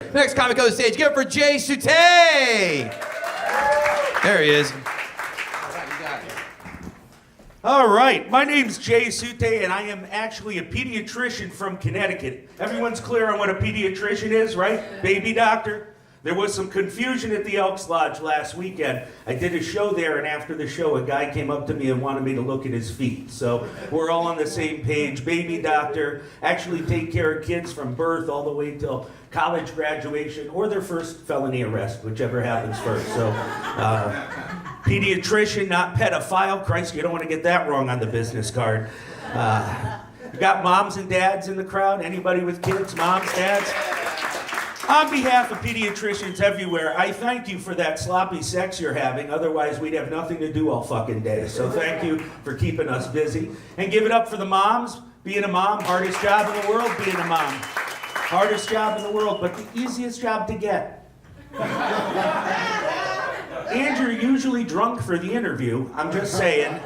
Next comic on the stage, give it for Jay Sutay. There he is. All right, my name's Jay Sutay, and I am actually a pediatrician from Connecticut. Everyone's clear on what a pediatrician is, right? Baby doctor. There was some confusion at the Elks Lodge last weekend. I did a show there, and after the show, a guy came up to me and wanted me to look at his feet. So we're all on the same page. Baby doctor, actually take care of kids from birth all the way till college graduation or their first felony arrest, whichever happens first. So, pediatrician, not pedophile. Christ, you don't want to get that wrong on the business card. Got moms and dads in the crowd? Anybody with kids? Moms, dads? On behalf of pediatricians everywhere, I thank you for that sloppy sex you're having. Otherwise, we'd have nothing to do all fucking day. So thank you for keeping us busy. And give it up for the moms. Being a mom, hardest job in the world, being a mom. Hardest job in the world, but the easiest job to get. And you're usually drunk for the interview. I'm just saying.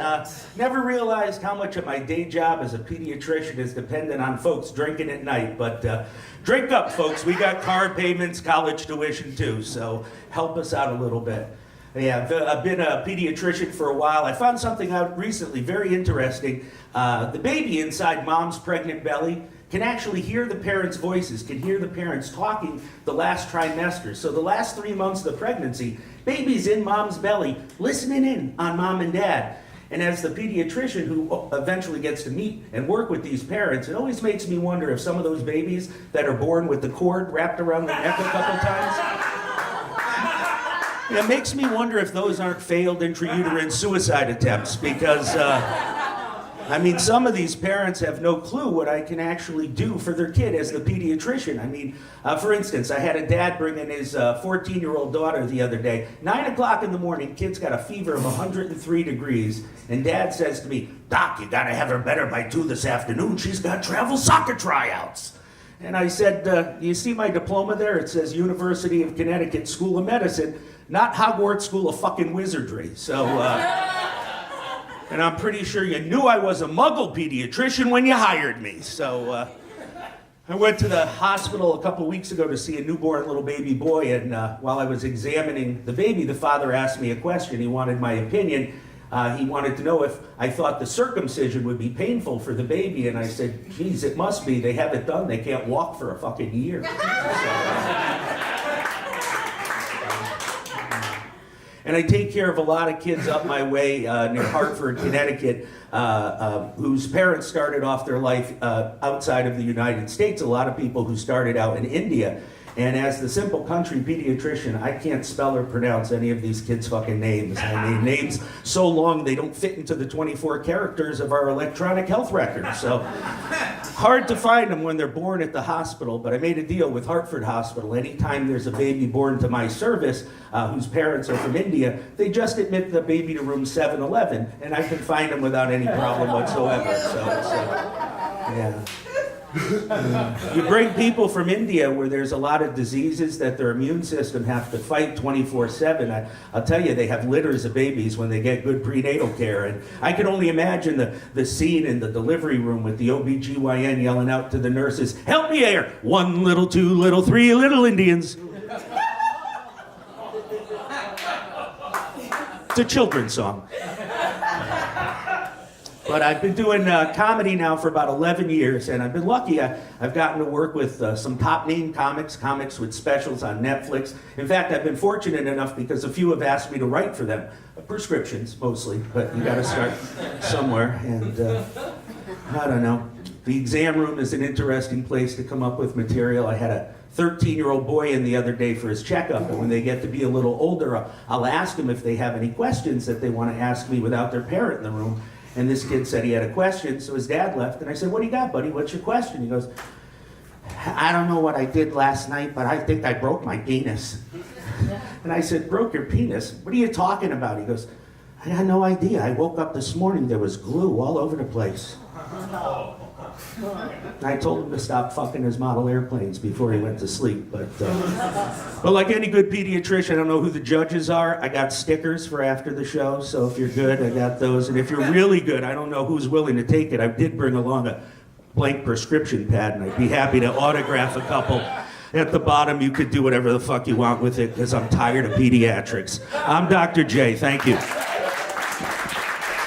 Never realized how much of my day job as a pediatrician is dependent on folks drinking at night. But drink up, folks. We got car payments, college tuition too. So help us out a little bit. Yeah, I've been a pediatrician for a while. I found something out recently, very interesting. The baby inside mom's pregnant belly can actually hear the parents' voices, can hear the parents talking the last trimester. So the last 3 months of the pregnancy, baby's in mom's belly, listening in on mom and dad. And as the pediatrician who eventually gets to meet and work with these parents, it always makes me wonder if some of those babies that are born with the cord wrapped around their neck a couple times, it makes me wonder if those aren't failed intrauterine suicide attempts, because I mean, some of these parents have no clue what I can actually do for their kid as the pediatrician. I mean, for instance, I had a dad bring in his 14-year-old daughter the other day. 9 o'clock in the morning, kid's got a fever of 103 degrees, and dad says to me, "Doc, you gotta have her better by 2 this afternoon. She's got travel soccer tryouts." And I said, you see my diploma there? It says University of Connecticut School of Medicine, not Hogwarts School of fucking Wizardry. So, and I'm pretty sure you knew I was a muggle pediatrician when you hired me. So I went to the hospital a couple weeks ago to see a newborn little baby boy, and while I was examining the baby, the father asked me a question. He wanted my opinion. He wanted to know if I thought the circumcision would be painful for the baby, and I said, geez, it must be. They have it done. They can't walk for a fucking year. And I take care of a lot of kids up my way near Hartford, Connecticut, whose parents started off their life outside of the United States. A lot of people who started out in India. And as the simple country pediatrician, I can't spell or pronounce any of these kids' fucking names. I mean, names so long they don't fit into the 24 characters of our electronic health record. So hard to find them when they're born at the hospital, but I made a deal with Hartford Hospital. Anytime there's a baby born to my service whose parents are from India, they just admit the baby to room 711, and I can find them without any problem whatsoever. So yeah. You bring people from India where there's a lot of diseases that their immune system have to fight 24/7. I'll tell you, they have litters of babies when they get good prenatal care. And I can only imagine the scene in the delivery room with the OBGYN yelling out to the nurses, "Help me here! 1 little, 2 little, 3 little Indians." It's a children's song. But I've been doing comedy now for about 11 years, and I've been lucky. I've gotten to work with some top-name comics with specials on Netflix. In fact, I've been fortunate enough because a few have asked me to write for them. Prescriptions, mostly, but you gotta start somewhere. And I don't know. The exam room is an interesting place to come up with material. I had a 13-year-old boy in the other day for his checkup, and when they get to be a little older, I'll ask them if they have any questions that they want to ask me without their parent in the room. And this kid said he had a question, so his dad left, and I said, "What do you got, buddy? What's your question?" He goes, "I don't know what I did last night, but I think I broke my penis." And I said, "Broke your penis? What are you talking about?" He goes, "I had no idea. I woke up this morning, there was glue all over the place." I told him to stop fucking his model airplanes before he went to sleep. But like any good pediatrician, I don't know who the judges are. I got stickers for after the show, so if you're good, I got those. And if you're really good, I don't know who's willing to take it. I did bring along a blank prescription pad, and I'd be happy to autograph a couple. At the bottom, you could do whatever the fuck you want with it because I'm tired of pediatrics. I'm Dr. J. Thank you.